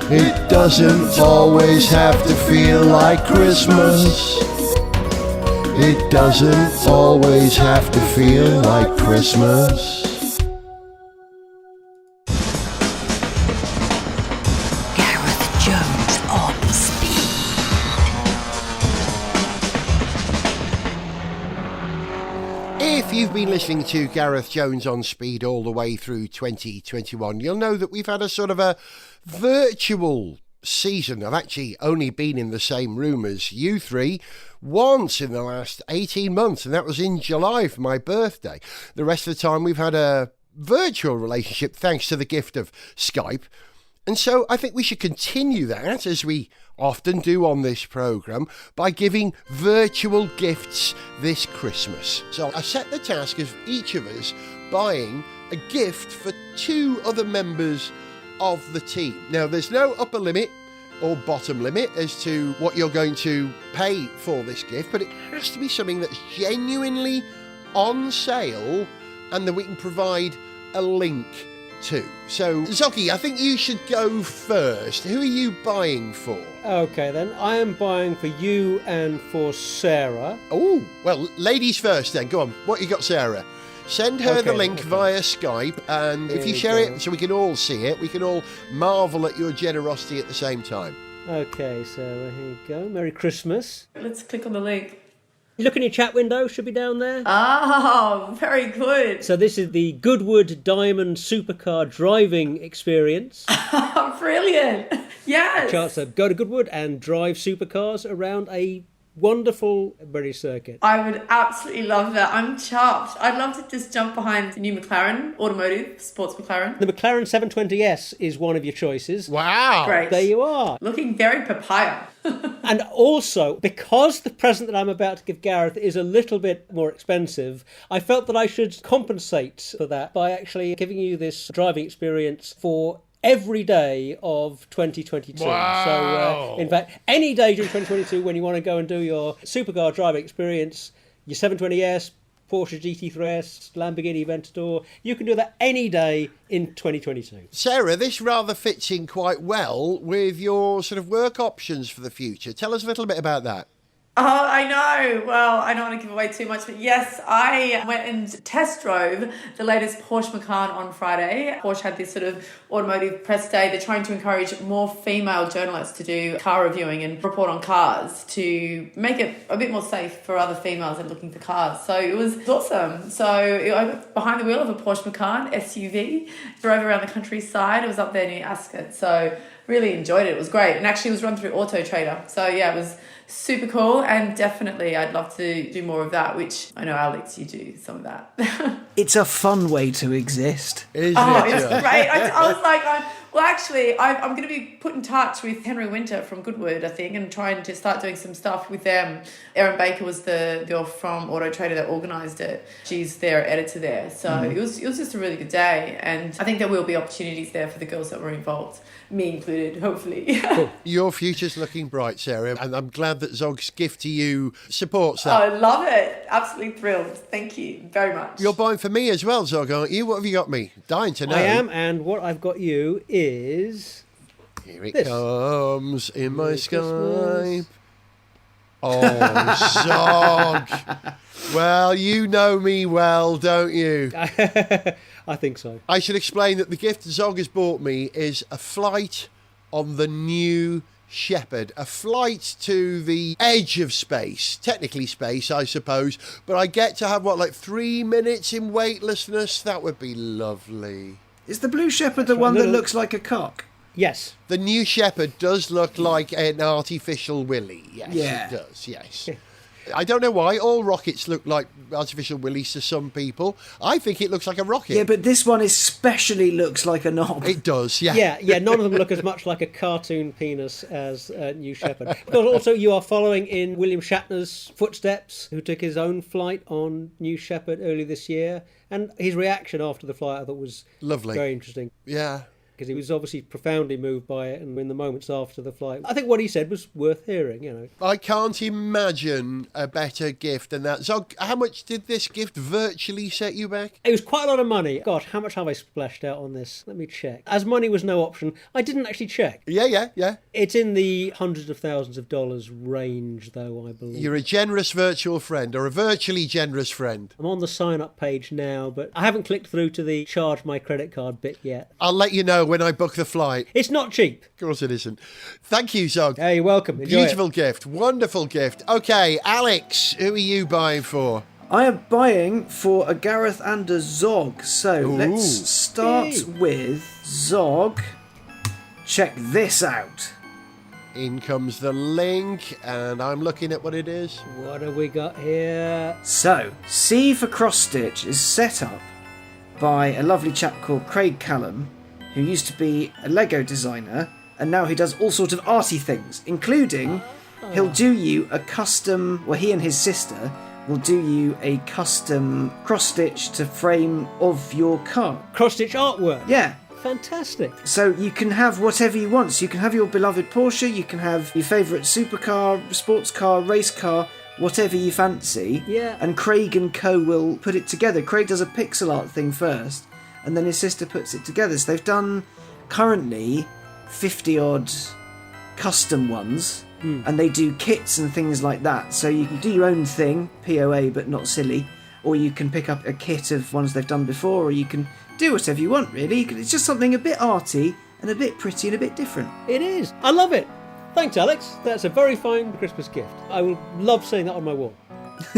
It doesn't always have to feel like Christmas. It doesn't always have to feel like Christmas. Gareth Jones on speed. If you've been listening to Gareth Jones on Speed all the way through 2021, you'll know that we've had a sort of a virtual season. I've actually only been in the same room as you three once in the last 18 months, and that was in July for my birthday. The rest of the time we've had a virtual relationship thanks to the gift of Skype. And so I think we should continue that, as we often do on this programme, by giving virtual gifts this Christmas. So I set the task of each of us buying a gift for 2 other members of the team. Now, there's no upper limit or bottom limit as to what you're going to pay for this gift, but it has to be something that's genuinely on sale and that we can provide a link to. So, Zoggy, I think you should go first. Who are you buying for? Okay, then. I am buying for you and for Sarah. Oh, well, ladies first then. Go on. What you got, Sarah? Send her the link via Skype, and if you share it so we can all see it, we can all marvel at your generosity at the same time. Okay, Sarah, here you go. Merry Christmas. Let's click on the link. Look in your chat window, should be down there. Oh, very good. So this is the Goodwood Diamond Supercar driving experience. Brilliant. Yes. Chance to go to Goodwood and drive supercars around a wonderful British circuit. I would absolutely love that. I'm chuffed. I'd love to just jump behind the new McLaren, automotive, sports McLaren. The McLaren 720S is one of your choices. Wow. Great. There you are. Looking very papaya. And also, because the present that I'm about to give Gareth is a little bit more expensive, I felt that I should compensate for that by actually giving you this driving experience for every day of 2022. Wow. So, in fact, any day during 2022 when you want to go and do your supercar driving experience, your 720S, Porsche GT3S, Lamborghini Aventador, you can do that any day in 2022. Sarah, this rather fits in quite well with your sort of work options for the future. Tell us a little bit about that. Oh, I know. Well, I don't want to give away too much, but yes, I went and test drove the latest Porsche Macan on Friday. Porsche had this sort of automotive press day. They're trying to encourage more female journalists to do car reviewing and report on cars to make it a bit more safe for other females that are looking for cars. So it was awesome. So I was behind the wheel of a Porsche Macan SUV, drove around the countryside. It was up there near Ascot. So really enjoyed it. It was great. And actually it was run through Auto Trader. So yeah, it was super cool, and definitely I'd love to do more of that, which I know, Alex, you do some of that. It's a fun way to exist. Isn't Oh, it? it's great. I was like, I'm going to be put in touch with Henry Winter from Goodwood, I think, and trying to start doing some stuff with them. Erin Baker was the girl from Auto Trader that organised it. She's their editor there. So it was just a really good day, and I think there will be opportunities there for the girls that were involved, me included, hopefully. Your future's looking bright, Sarah, and I'm glad that Zog's gift to you supports that. I love it. Absolutely thrilled. Thank you very much. You're buying for me as well, Zog, aren't you? What have you got me? Dying to know. I am, and what I've got you is... Here it this. comes in my Merry sky. Christmas. Oh, Zog. Well, you know me well, don't you? I think so. I should explain that the gift Zog has bought me is a flight on the new Shepherd, a flight to the edge of space, technically space, I suppose, but I get to have, 3 minutes in weightlessness? That would be lovely. Is the Blue Shepherd the one that looks like a cock? Yes. The new Shepherd does look like an artificial willy. Yes, Yeah. it does, yes. I don't know why. All rockets look like artificial willies to some people. I think it looks like a rocket. Yeah, but this one especially looks like a knob. It does, yeah. Yeah, none of them look as much like a cartoon penis as New Shepherd. Because also you are following in William Shatner's footsteps, who took his own flight on New Shepherd early this year. And his reaction after the flight I thought was Lovely. very interesting. Yeah. Because he was obviously profoundly moved by it, and in the moments after the flight, I think what he said was worth hearing, you know. I can't imagine a better gift than that. Zog, how much did this gift virtually set you back? It was quite a lot of money. God, how much have I splashed out on this? Let me check. As money was no option, I didn't actually check. Yeah. It's in the hundreds of thousands of dollars range, though, I believe. You're a generous virtual friend, or a virtually generous friend. I'm on the sign-up page now, but I haven't clicked through to the charge my credit card bit yet. I'll let you know when I book the flight. It's not cheap. Of course it isn't. Thank you, Zog. Hey, you're welcome. Enjoy Beautiful gift. Wonderful gift. Okay, Alex, who are you buying for? I am buying for a Gareth and a Zog. So let's start with Zog. Check this out. In comes the link, and I'm looking at what it is. What have we got here? So, C for Cross Stitch is set up by a lovely chap called Craig Callum, who used to be a Lego designer, and now he does all sorts of arty things, including he'll do you a custom, well, he and his sister will do you a custom cross-stitch to frame of your car. Cross-stitch artwork. Yeah. Fantastic. So you can have whatever you want. So you can have your beloved Porsche, you can have your favourite supercar, sports car, race car, whatever you fancy. Yeah. And Craig and co will put it together. Craig does a pixel art thing first, and then his sister puts it together. So they've done currently 50 odd custom ones, and they do kits and things like that. So you can do your own thing, POA but not silly, or you can pick up a kit of ones they've done before, or you can do whatever you want really. It's just something a bit arty and a bit pretty and a bit different. It is. I love it. Thanks, Alex. That's a very fine Christmas gift. I will love seeing that on my wall.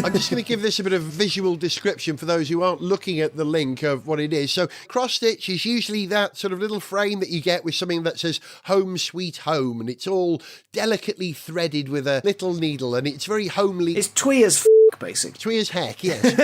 I'm just going to give this a bit of visual description for those who aren't looking at the link of what it is. So cross stitch is usually that sort of little frame that you get with something that says home sweet home, and it's all delicately threaded with a little needle, and it's very homely. It's twee as basically. Twee as heck, yes.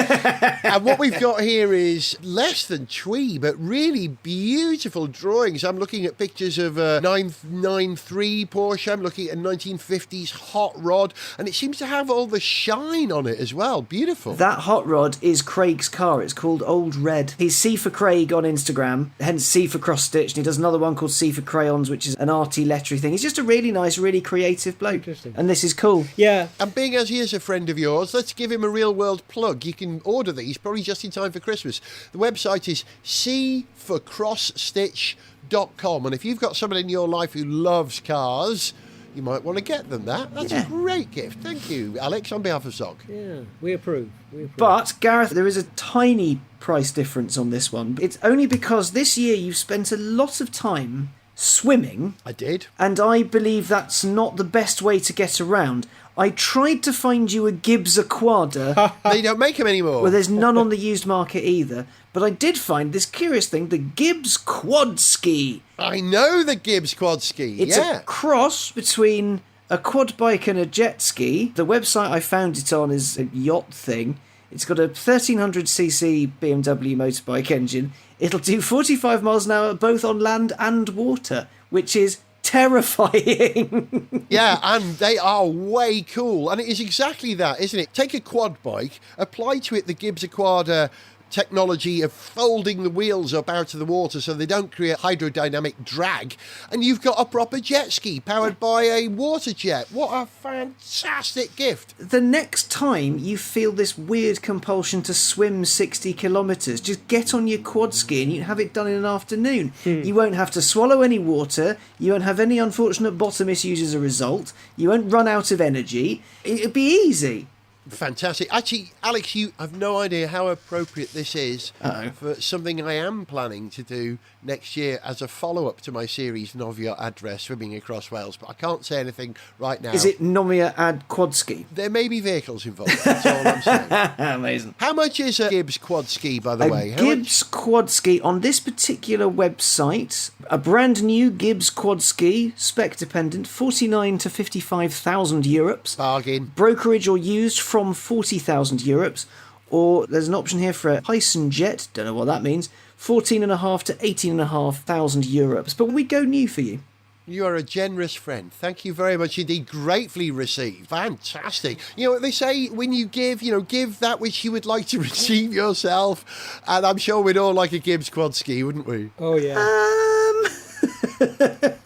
And what we've got here is less than twee, but really beautiful drawings. I'm looking at pictures of a 993 Porsche. I'm looking at a 1950s hot rod, and it seems to have all the shine on it as well. Beautiful. That hot rod is Craig's car. It's called Old Red. He's C for Craig on Instagram, hence C for Cross Stitch, and he does another one called C for Crayons, which is an arty lettery thing. He's just a really nice, really creative bloke. Interesting. And this is cool. Yeah. And being as he is a friend of yours, let's give him a real-world plug. You can order these probably just in time for Christmas. The website is cforcrossstitch.com, and if you've got someone in your life who loves cars, you might want to get them that. That's a great gift. Thank you, Alex, on behalf of Zog. Yeah, we approve. But, Gareth, there is a tiny price difference on this one. It's only because this year you've spent a lot of time swimming. I did. And I believe that's not the best way to get around. I tried to find you a Gibbs Aquada. They don't make them anymore. Well, there's none on the used market either. But I did find this curious thing, the Gibbs Quad Ski. I know the Gibbs Quad Ski, It's a cross between a quad bike and a jet ski. The website I found it on is a yacht thing. It's got a 1300cc BMW motorbike engine. It'll do 45 miles an hour both on land and water, which is terrifying. Yeah, and they are way cool. And it is exactly that, isn't it? Take a quad bike, apply to it the Gibbs Aquada technology of folding the wheels up out of the water so they don't create hydrodynamic drag, and you've got a proper jet ski powered by a water jet. What a fantastic gift. The next time you feel this weird compulsion to swim 60 kilometres, just get on your quad ski and you can have it done in an afternoon. You won't have to swallow any water, you won't have any unfortunate bottom issues as a result, you won't run out of energy, it'll be easy. Fantastic. Actually, Alex, you have no idea how appropriate this is for something I am planning to do next year as a follow-up to my series Novia Address Swimming Across Wales, but I can't say anything right now. Is it Nomia Ad Quad Ski? There may be vehicles involved, that's all I'm saying. Amazing. How much is a Gibbs Quad Ski, by the way? Gibbs Quad Ski, on this particular website, a brand new Gibbs Quad Ski, spec dependent, 49 to 55,000 euros. Bargain. Brokerage or used from 40,000 euros. Or there's an option here for a Hyson Jet, don't know what that means, 14.5 to 18,500 euros. But we go new for you. You are a generous friend. Thank you very much indeed. Gratefully received. Fantastic. You know what they say, when you give, give that which you would like to receive yourself. And I'm sure we'd all like a Gibbs Quad Ski, wouldn't we? Oh, yeah.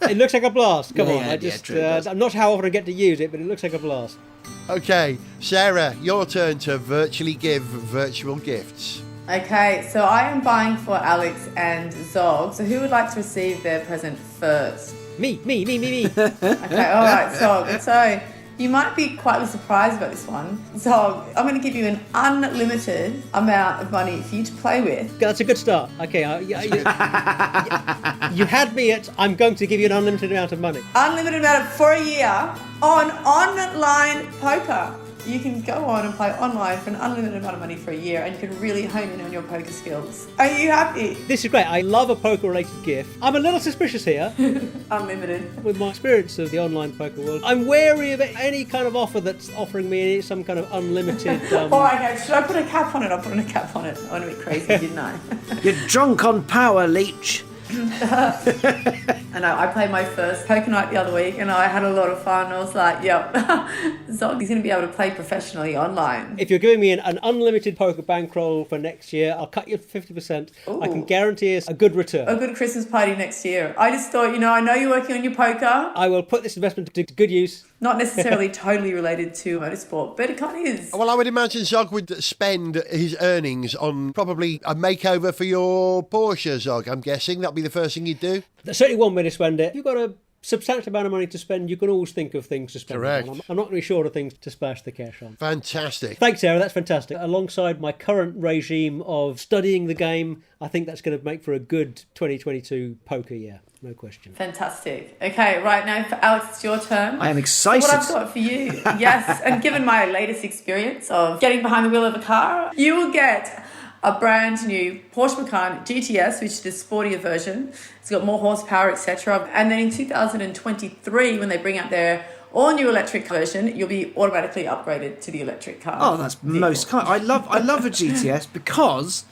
It looks like a blast. Come on. I'm not sure how often I get to use it, but it looks like a blast. Okay, Sarah, your turn to virtually give virtual gifts. Okay, so I am buying for Alex and Zog. So who would like to receive their present first? Me. Okay, all right, Zog. So you might be quite surprised about this one. Zog, I'm going to give you an unlimited amount of money for you to play with. That's a good start. Okay, you had me at I'm going to give you an unlimited amount of money. Unlimited amount for a year on online poker. You can go on and play online for an unlimited amount of money for a year, and you can really hone in on your poker skills. Are you happy? This is great. I love a poker-related gift. I'm a little suspicious here. Unlimited. With my experience of the online poker world, I'm wary of any kind of offer that's offering me some kind of unlimited... Oh, okay. Should I put a cap on it? I'll put a cap on it. I want to be crazy, didn't I? You're drunk on power, leech. I know, I played my first poker night the other week and I had a lot of fun. I was like, yep, Zog is going to be able to play professionally online. If you're giving me an unlimited poker bankroll for next year, I'll cut you 50%. Ooh. I can guarantee us a good return. A good Christmas party next year. I just thought, I know you're working on your poker. I will put this investment to good use. Not necessarily totally related to motorsport, but it kind of is. Well, I would imagine Zog would spend his earnings on probably a makeover for your Porsche, Zog. I'm guessing that'd be the first thing you'd do. That's certainly one way to spend it. If you've got a substantial amount of money to spend, you can always think of things to spend. Correct. On. I'm not really short of things to splash the cash on. Fantastic. Thanks, Sarah. That's fantastic. Alongside my current regime of studying the game, I think that's going to make for a good 2022 poker year. No question. Fantastic. Okay, right now for Alex, it's your turn. I am excited. What I've got for you, yes, and given my latest experience of getting behind the wheel of a car, you will get a brand new Porsche Macan GTS, which is the sportier version. It's got more horsepower, etc. And then in 2023, when they bring out their all new electric version, you'll be automatically upgraded to the electric car. Oh, that's most kind. I love a GTS because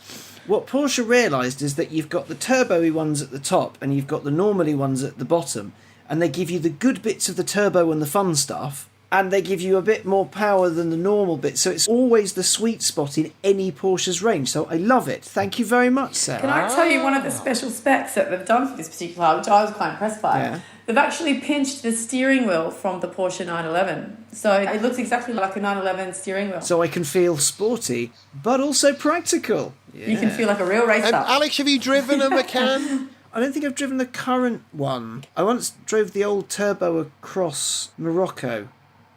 what Porsche realised is that you've got the turbo-y ones at the top and you've got the normally ones at the bottom, and they give you the good bits of the turbo and the fun stuff, and they give you a bit more power than the normal bit. So it's always the sweet spot in any Porsche's range. So I love it. Thank you very much, Sarah. Can I tell you one of the special specs that they've done for this particular car, which I was quite impressed by? Yeah. They've actually pinched the steering wheel from the Porsche 911. So it looks exactly like a 911 steering wheel. So I can feel sporty, but also practical. You can feel like a real racer. Alex, have you driven a Macan? I don't think I've driven the current one. I once drove the old turbo across Morocco.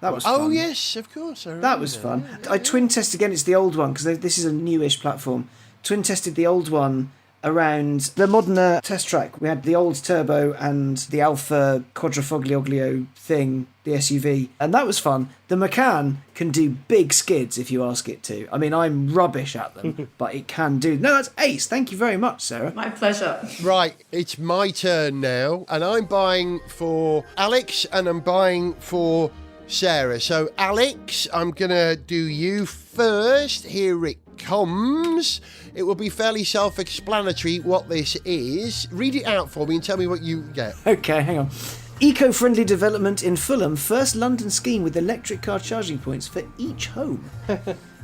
That was fun. Oh, yes, of course. That was fun. I twin tested again. It's the old one because this is a newish platform. Twin tested the old one around the Modena test track. We had the old turbo and the Alfa Quadrifoglio thing, the SUV, and that was fun. The Macan can do big skids if you ask it to. I mean, I'm rubbish at them, but it can do. No, that's ace. Thank you very much, Sarah. My pleasure. Right, it's my turn now, and I'm buying for Alex and I'm buying for Sarah. So, Alex, I'm going to do you first. Here it comes. It will be fairly self-explanatory what this is. Read it out for me and tell me what you get. Okay, hang on. Eco-friendly development in Fulham. First London scheme with electric car charging points for each home.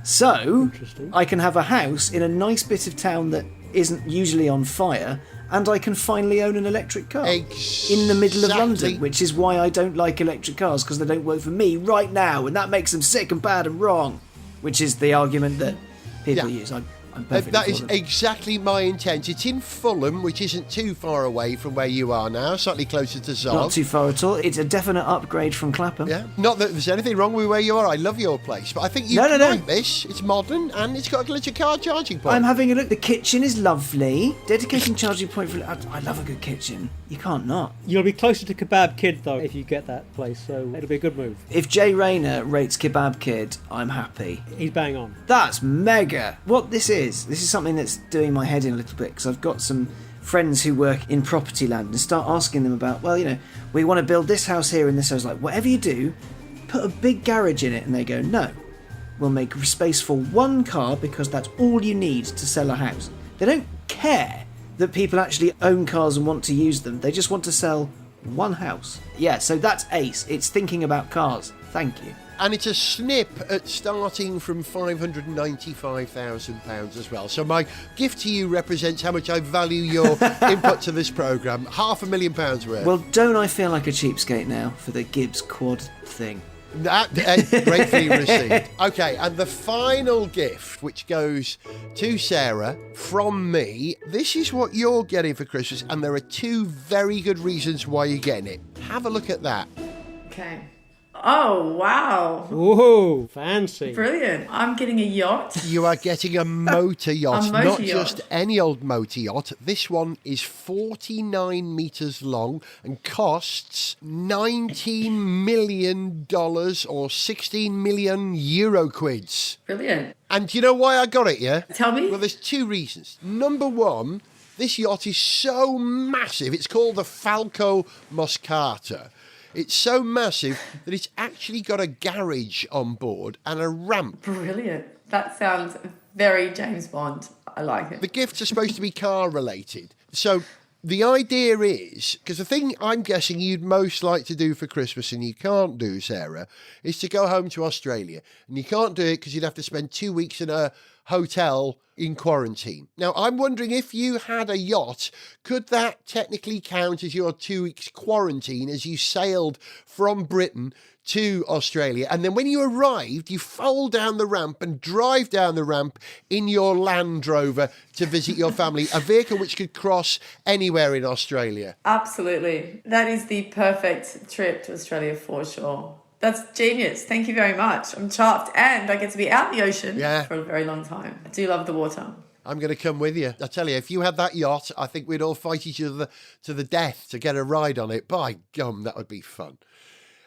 So, I can have a house in a nice bit of town that isn't usually on fire, and I can finally own an electric car in the middle of London, which is why I don't like electric cars, because they don't work for me right now, and that makes them sick and bad and wrong, which is the argument that people use. I'm perfectly that is for them. exactly my intent. It's in Fulham, which isn't too far away from where you are now, slightly closer to Zog. Not too far at all. It's a definite upgrade from Clapham. Yeah, not that there's anything wrong with where you are. I love your place, but I think you like this. It's modern and it's got a electric car charging point. I'm having a look. The kitchen is lovely. Dedicating charging point for. I love a good kitchen. You can't not. You'll be closer to Kebab Kid, though, if you get that place, so it'll be a good move. If Jay Rayner rates Kebab Kid, I'm happy. He's bang on. That's mega. What this is something that's doing my head in a little bit, because I've got some friends who work in property land and start asking them about, well, you know, we want to build this house here and this house. Like, whatever you do, put a big garage in it. And they go, no, we'll make space for one car because that's all you need to sell a house. They don't care that people actually own cars and want to use them. They just want to sell one house. Yeah, so that's ace. It's thinking about cars. Thank you. And it's a snip at starting from £595,000 as well. So my gift to you represents how much I value your input to this programme. £500,000 worth. Well, don't I feel like a cheapskate now for the Gibbs quad thing? That gratefully received. Okay, and the final gift, which goes to Sarah from me. This is what you're getting for Christmas, and there are two very good reasons why you're getting it. Have a look at that. Okay. Oh, wow. Whoa, fancy. Brilliant. I'm getting a yacht. You are getting a motor yacht, A motor not yacht. just any old motor yacht. This one is 49 metres long and costs $19 million or 16 million euro quids. Brilliant. And do you know why I got it, yeah? Tell me. Well, there's two reasons. Number one, this yacht is so massive. It's called the Falco Moscata. It's so massive that it's actually got a garage on board and a ramp. Brilliant. That sounds very James Bond. I like it. The gifts are supposed to be car related. So the idea is, because the thing I'm guessing you'd most like to do for Christmas and you can't do, Sarah, is to go home to Australia. And you can't do it because you'd have to spend 2 weeks in a hotel in quarantine. Now, I'm wondering if you had a yacht, could that technically count as your 2 weeks quarantine as you sailed from Britain to Australia? And then when you arrived, you fold down the ramp and drive down the ramp in your Land Rover to visit your family, a vehicle which could cross anywhere in Australia. Absolutely. That is the perfect trip to Australia for sure. That's genius. Thank you very much. I'm chuffed. And I get to be out in the ocean for a very long time. I do love the water. I'm going to come with you. I tell you, if you had that yacht, I think we'd all fight each other to the death to get a ride on it. By gum, that would be fun.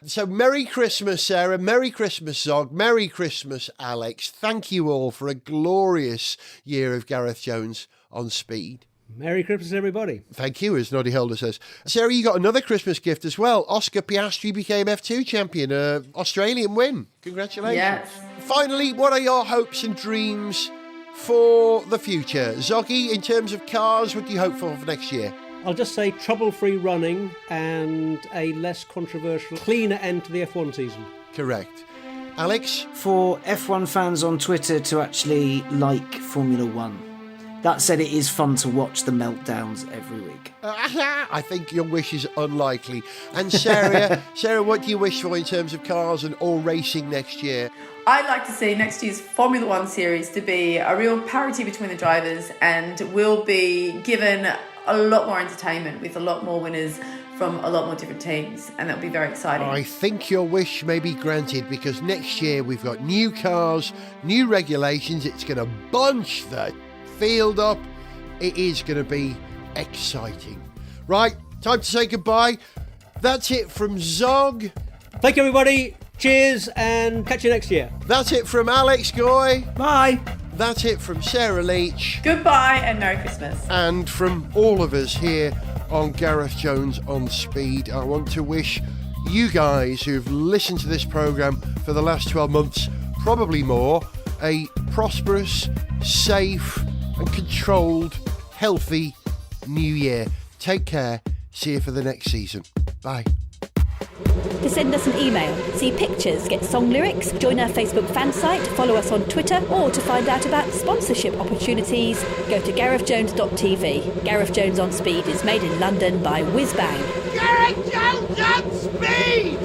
So Merry Christmas, Sarah. Merry Christmas, Zog. Merry Christmas, Alex. Thank you all for a glorious year of Gareth Jones on Speed. Merry Christmas, everybody. Thank you, as Noddy Holder says. Sarah, you got another Christmas gift as well. Oscar Piastri became F2 champion. Australian win. Congratulations. Yes. Finally, what are your hopes and dreams for the future? Zoggy, in terms of cars, what do you hope for next year? I'll just say trouble-free running and a less controversial, cleaner end to the F1 season. Correct. Alex? For F1 fans on Twitter to actually like Formula One. That said, it is fun to watch the meltdowns every week. I think your wish is unlikely. And Sarah, what do you wish for in terms of cars and all racing next year? I'd like to see next year's Formula One series to be a real parity between the drivers, and we'll be given a lot more entertainment with a lot more winners from a lot more different teams, and that'll be very exciting. I think your wish may be granted, because next year we've got new cars, new regulations. It's going to bunch the field up. It is going to be exciting. Right, time to say goodbye. That's it from Zog. Thank you, everybody. Cheers, and catch you next year. That's it from Alex Goy. Bye. That's it from Sarah Leach. Goodbye and Merry Christmas. And from all of us here on Gareth Jones on Speed, I want to wish you guys who've listened to this programme for the last 12 months, probably more, a prosperous, safe and controlled, healthy new year. Take care. See you for the next season. Bye. To send us an email, see pictures, get song lyrics, join our Facebook fan site, follow us on Twitter, or to find out about sponsorship opportunities, go to garethjones.tv. Gareth Jones on Speed is made in London by Whiz Bang. Gareth Jones on Speed!